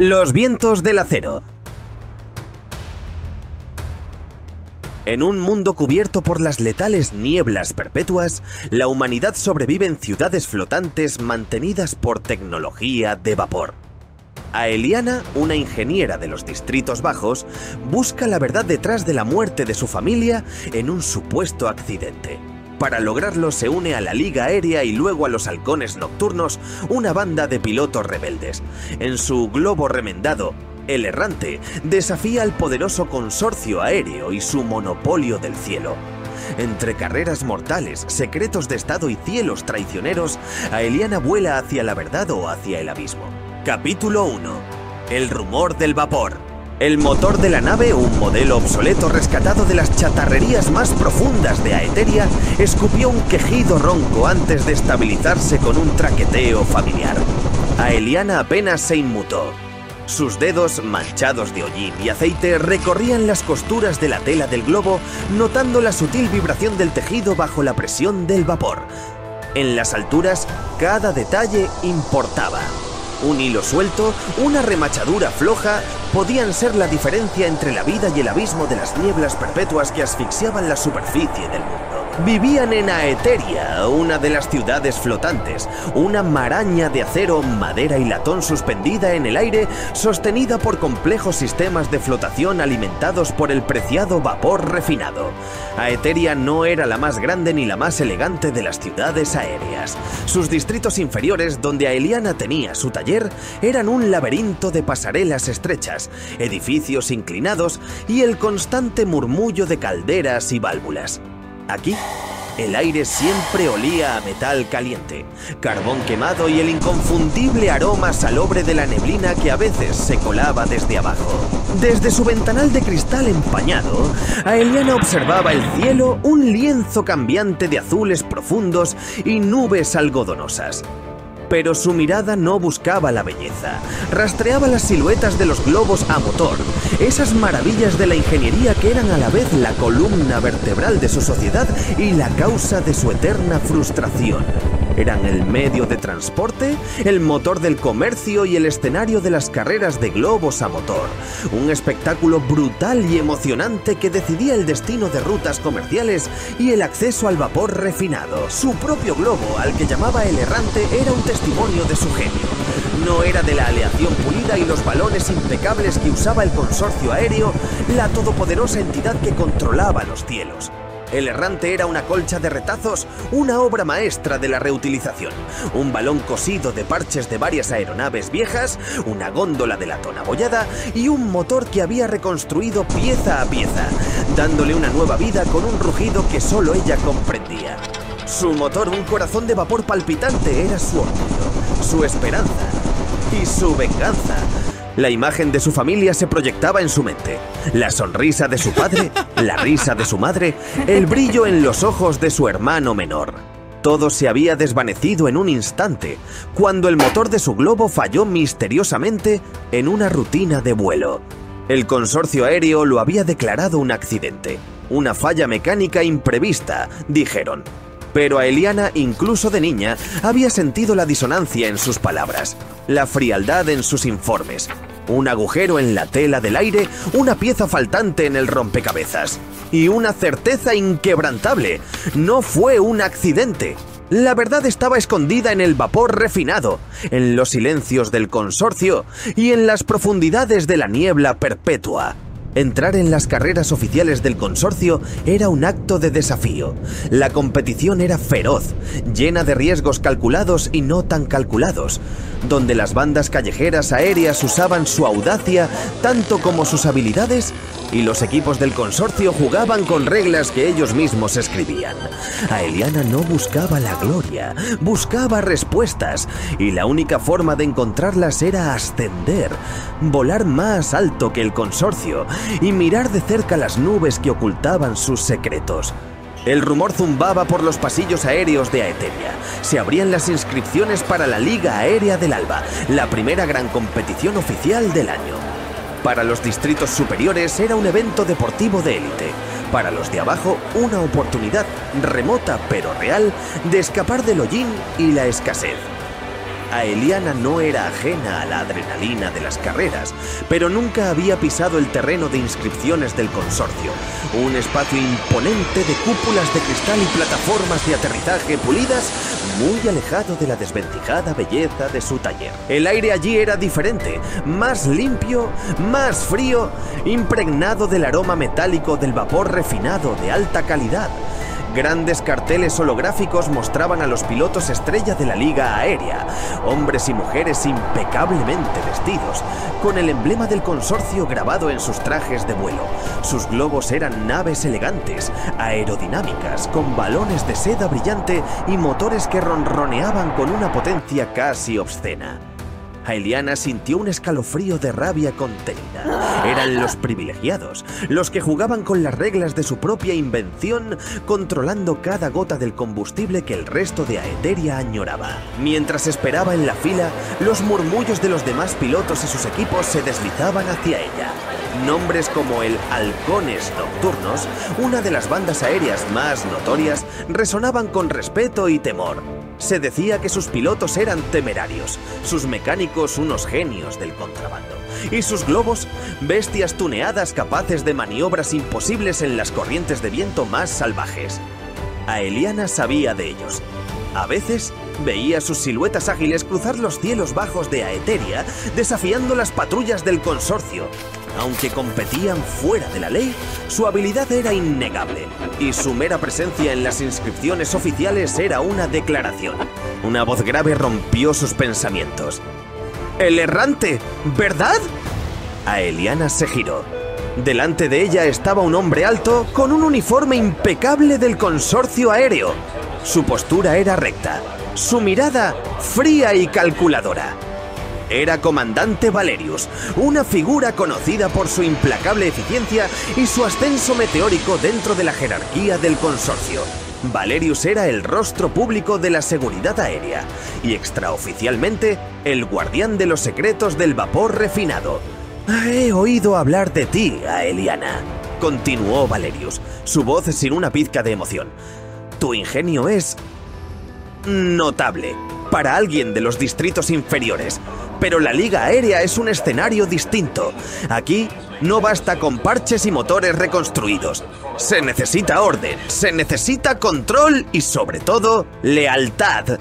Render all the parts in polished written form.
Los vientos del acero. En un mundo cubierto por las letales nieblas perpetuas, la humanidad sobrevive en ciudades flotantes mantenidas por tecnología de vapor. Aeliana, una ingeniera de los Distritos Bajos, busca la verdad detrás de la muerte de su familia en un supuesto accidente. Para lograrlo se une a la Liga Aérea y luego a los Halcones Nocturnos, una banda de pilotos rebeldes. En su globo remendado, el Errante desafía al poderoso consorcio aéreo y su monopolio del cielo. Entre carreras mortales, secretos de estado y cielos traicioneros, Aeliana vuela hacia la verdad o hacia el abismo. Capítulo 1. El rumor del vapor. El motor de la nave, un modelo obsoleto rescatado de las chatarrerías más profundas de Aeteria, escupió un quejido ronco antes de estabilizarse con un traqueteo familiar. Aeliana apenas se inmutó. Sus dedos, manchados de hollín y aceite, recorrían las costuras de la tela del globo, notando la sutil vibración del tejido bajo la presión del vapor. En las alturas, cada detalle importaba. Un hilo suelto, una remachadura floja, podían ser la diferencia entre la vida y el abismo de las nieblas perpetuas que asfixiaban la superficie del mundo. Vivían en Aeteria, una de las ciudades flotantes, una maraña de acero, madera y latón suspendida en el aire, sostenida por complejos sistemas de flotación alimentados por el preciado vapor refinado. Aeteria no era la más grande ni la más elegante de las ciudades aéreas. Sus distritos inferiores, donde Aeliana tenía su taller, eran un laberinto de pasarelas estrechas, edificios inclinados y el constante murmullo de calderas y válvulas. Aquí, el aire siempre olía a metal caliente, carbón quemado y el inconfundible aroma salobre de la neblina que a veces se colaba desde abajo. Desde su ventanal de cristal empañado, Aeliana observaba el cielo, un lienzo cambiante de azules profundos y nubes algodonosas. Pero su mirada no buscaba la belleza, rastreaba las siluetas de los globos a motor, esas maravillas de la ingeniería que eran a la vez la columna vertebral de su sociedad y la causa de su eterna frustración. Eran el medio de transporte, el motor del comercio y el escenario de las carreras de globos a motor. Un espectáculo brutal y emocionante que decidía el destino de rutas comerciales y el acceso al vapor refinado. Su propio globo, al que llamaba el Errante, era un testimonio de su genio. No era de la aleación pulida y los balones impecables que usaba el consorcio aéreo, la todopoderosa entidad que controlaba los cielos. El Errante era una colcha de retazos, una obra maestra de la reutilización, un balón cosido de parches de varias aeronaves viejas, una góndola de latón abollada y un motor que había reconstruido pieza a pieza, dándole una nueva vida con un rugido que solo ella comprendía. Su motor, un corazón de vapor palpitante, era su orgullo, su esperanza y su venganza. La imagen de su familia se proyectaba en su mente. La sonrisa de su padre, la risa de su madre, el brillo en los ojos de su hermano menor. Todo se había desvanecido en un instante, cuando el motor de su globo falló misteriosamente en una rutina de vuelo. El consorcio aéreo lo había declarado un accidente, una falla mecánica imprevista, dijeron. Pero Aeliana, incluso de niña, había sentido la disonancia en sus palabras, la frialdad en sus informes, un agujero en la tela del aire, una pieza faltante en el rompecabezas y una certeza inquebrantable: no fue un accidente. La verdad estaba escondida en el vapor refinado, en los silencios del consorcio y en las profundidades de la niebla perpetua. Entrar en las carreras oficiales del consorcio era un acto de desafío. La competición era feroz, llena de riesgos calculados y no tan calculados, donde las bandas callejeras aéreas usaban su audacia tanto como sus habilidades y los equipos del consorcio jugaban con reglas que ellos mismos escribían. Aeliana no buscaba la gloria, buscaba respuestas, y la única forma de encontrarlas era ascender, volar más alto que el consorcio y mirar de cerca las nubes que ocultaban sus secretos. El rumor zumbaba por los pasillos aéreos de Aeteria. Se abrían las inscripciones para la Liga Aérea del Alba, la primera gran competición oficial del año. Para los distritos superiores era un evento deportivo de élite. Para los de abajo, una oportunidad remota pero real de escapar del hollín y la escasez. Aeliana no era ajena a la adrenalina de las carreras, pero nunca había pisado el terreno de inscripciones del consorcio, un espacio imponente de cúpulas de cristal y plataformas de aterrizaje pulidas, muy alejado de la desvencijada belleza de su taller. El aire allí era diferente, más limpio, más frío, impregnado del aroma metálico del vapor refinado de alta calidad. Grandes carteles holográficos mostraban a los pilotos estrella de la Liga Aérea, hombres y mujeres impecablemente vestidos, con el emblema del consorcio grabado en sus trajes de vuelo. Sus globos eran naves elegantes, aerodinámicas, con balones de seda brillante y motores que ronroneaban con una potencia casi obscena. Aeliana sintió un escalofrío de rabia contenida. Eran los privilegiados, los que jugaban con las reglas de su propia invención, controlando cada gota del combustible que el resto de Aeteria añoraba. Mientras esperaba en la fila, los murmullos de los demás pilotos y sus equipos se deslizaban hacia ella. Nombres como el Halcones Nocturnos, una de las bandas aéreas más notorias, resonaban con respeto y temor. Se decía que sus pilotos eran temerarios, sus mecánicos unos genios del contrabando, y sus globos, bestias tuneadas capaces de maniobras imposibles en las corrientes de viento más salvajes. Aeliana sabía de ellos. A veces veía sus siluetas ágiles cruzar los cielos bajos de Aeteria, desafiando las patrullas del consorcio. Aunque competían fuera de la ley, su habilidad era innegable, y su mera presencia en las inscripciones oficiales era una declaración. Una voz grave rompió sus pensamientos. ¡El errante! ¿Verdad? Aeliana se giró. Delante de ella estaba un hombre alto con un uniforme impecable del consorcio aéreo. Su postura era recta, su mirada fría y calculadora. Era Comandante Valerius, una figura conocida por su implacable eficiencia y su ascenso meteórico dentro de la jerarquía del consorcio. Valerius era el rostro público de la seguridad aérea y extraoficialmente el guardián de los secretos del vapor refinado. «He oído hablar de ti, Aeliana», continuó Valerius, su voz sin una pizca de emoción. «Tu ingenio es notable para alguien de los distritos inferiores. Pero la Liga Aérea es un escenario distinto. Aquí no basta con parches y motores reconstruidos. Se necesita orden, se necesita control y, sobre todo, lealtad».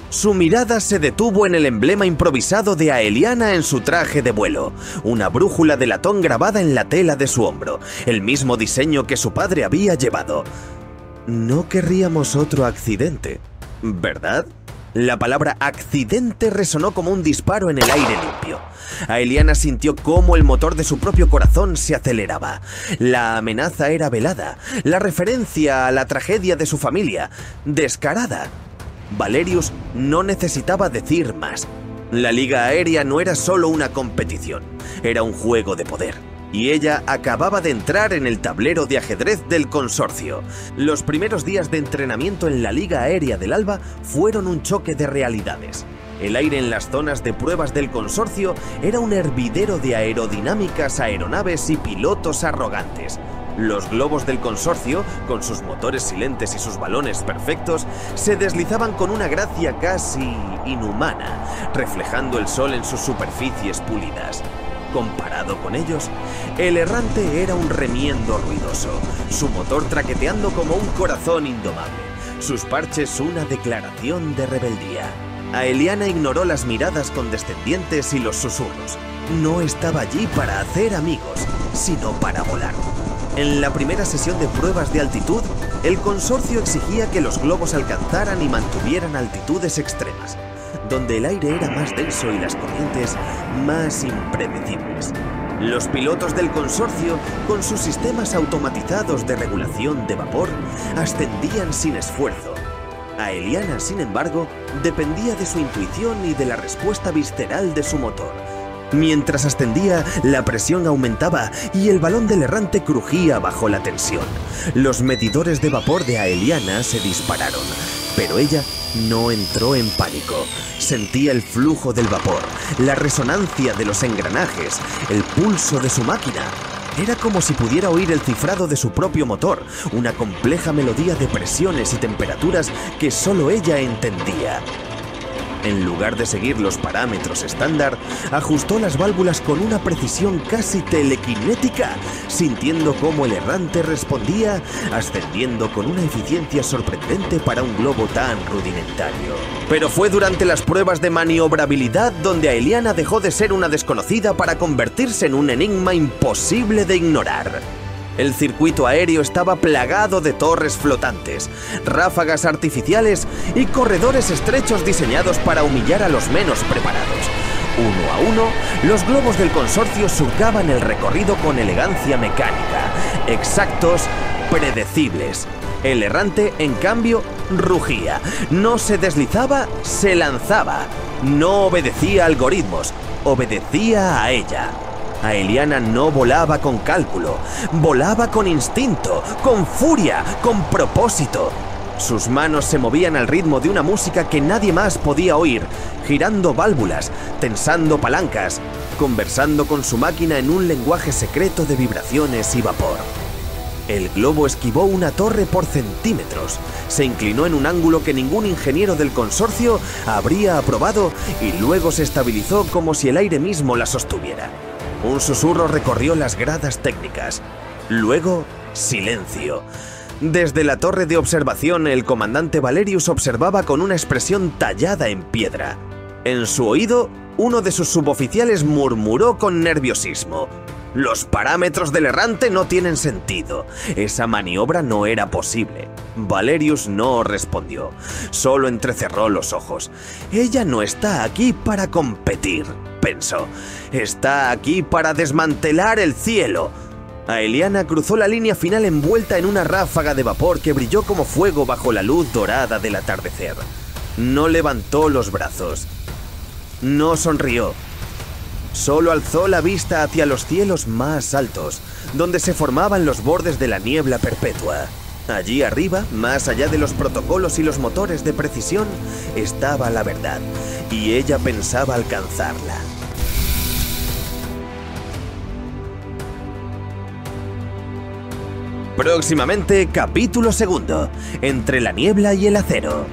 Su mirada se detuvo en el emblema improvisado de Aeliana en su traje de vuelo, una brújula de latón grabada en la tela de su hombro, el mismo diseño que su padre había llevado. «No querríamos otro accidente, ¿verdad?». La palabra accidente resonó como un disparo en el aire limpio. Aeliana sintió cómo el motor de su propio corazón se aceleraba. La amenaza era velada, la referencia a la tragedia de su familia, descarada. Valerius no necesitaba decir más. La Liga Aérea no era solo una competición, era un juego de poder. Y ella acababa de entrar en el tablero de ajedrez del consorcio. Los primeros días de entrenamiento en la Liga Aérea del Alba fueron un choque de realidades. El aire en las zonas de pruebas del consorcio era un hervidero de aerodinámicas, aeronaves y pilotos arrogantes. Los globos del consorcio, con sus motores silentes y sus balones perfectos, se deslizaban con una gracia casi inhumana, reflejando el sol en sus superficies pulidas. Comparado con ellos, el errante era un remiendo ruidoso, su motor traqueteando como un corazón indomable, sus parches una declaración de rebeldía. Aeliana ignoró las miradas condescendientes y los susurros. No estaba allí para hacer amigos, sino para volar. En la primera sesión de pruebas de altitud, el consorcio exigía que los globos alcanzaran y mantuvieran altitudes extremas, donde el aire era más denso y las corrientes más impredecibles. Los pilotos del consorcio, con sus sistemas automatizados de regulación de vapor, ascendían sin esfuerzo. Aeliana, sin embargo, dependía de su intuición y de la respuesta visceral de su motor. Mientras ascendía, la presión aumentaba y el balón del errante crujía bajo la tensión. Los medidores de vapor de Aeliana se dispararon, pero ella no entró en pánico. Sentía el flujo del vapor, la resonancia de los engranajes, el pulso de su máquina. Era como si pudiera oír el cifrado de su propio motor, una compleja melodía de presiones y temperaturas que solo ella entendía. En lugar de seguir los parámetros estándar, ajustó las válvulas con una precisión casi telequinética, sintiendo cómo el errante respondía, ascendiendo con una eficiencia sorprendente para un globo tan rudimentario. Pero fue durante las pruebas de maniobrabilidad donde Aeliana dejó de ser una desconocida para convertirse en un enigma imposible de ignorar. El circuito aéreo estaba plagado de torres flotantes, ráfagas artificiales y corredores estrechos diseñados para humillar a los menos preparados. Uno a uno, los globos del consorcio surcaban el recorrido con elegancia mecánica, exactos, predecibles. El errante, en cambio, rugía. No se deslizaba, se lanzaba. No obedecía a algoritmos, obedecía a ella. Aeliana no volaba con cálculo, volaba con instinto, con furia, con propósito. Sus manos se movían al ritmo de una música que nadie más podía oír, girando válvulas, tensando palancas, conversando con su máquina en un lenguaje secreto de vibraciones y vapor. El globo esquivó una torre por centímetros, se inclinó en un ángulo que ningún ingeniero del consorcio habría aprobado y luego se estabilizó como si el aire mismo la sostuviera. Un susurro recorrió las gradas técnicas. Luego, silencio. Desde la torre de observación, el comandante Valerius observaba con una expresión tallada en piedra. En su oído, uno de sus suboficiales murmuró con nerviosismo: «Los parámetros del errante no tienen sentido. Esa maniobra no era posible». Valerius no respondió. Solo entrecerró los ojos. «Ella no está aquí para competir», pensó. «Está aquí para desmantelar el cielo». Aeliana cruzó la línea final envuelta en una ráfaga de vapor que brilló como fuego bajo la luz dorada del atardecer. No levantó los brazos. No sonrió. Solo alzó la vista hacia los cielos más altos, donde se formaban los bordes de la niebla perpetua. Allí arriba, más allá de los protocolos y los motores de precisión, estaba la verdad, y ella pensaba alcanzarla. Próximamente, capítulo segundo, Entre la niebla y el acero.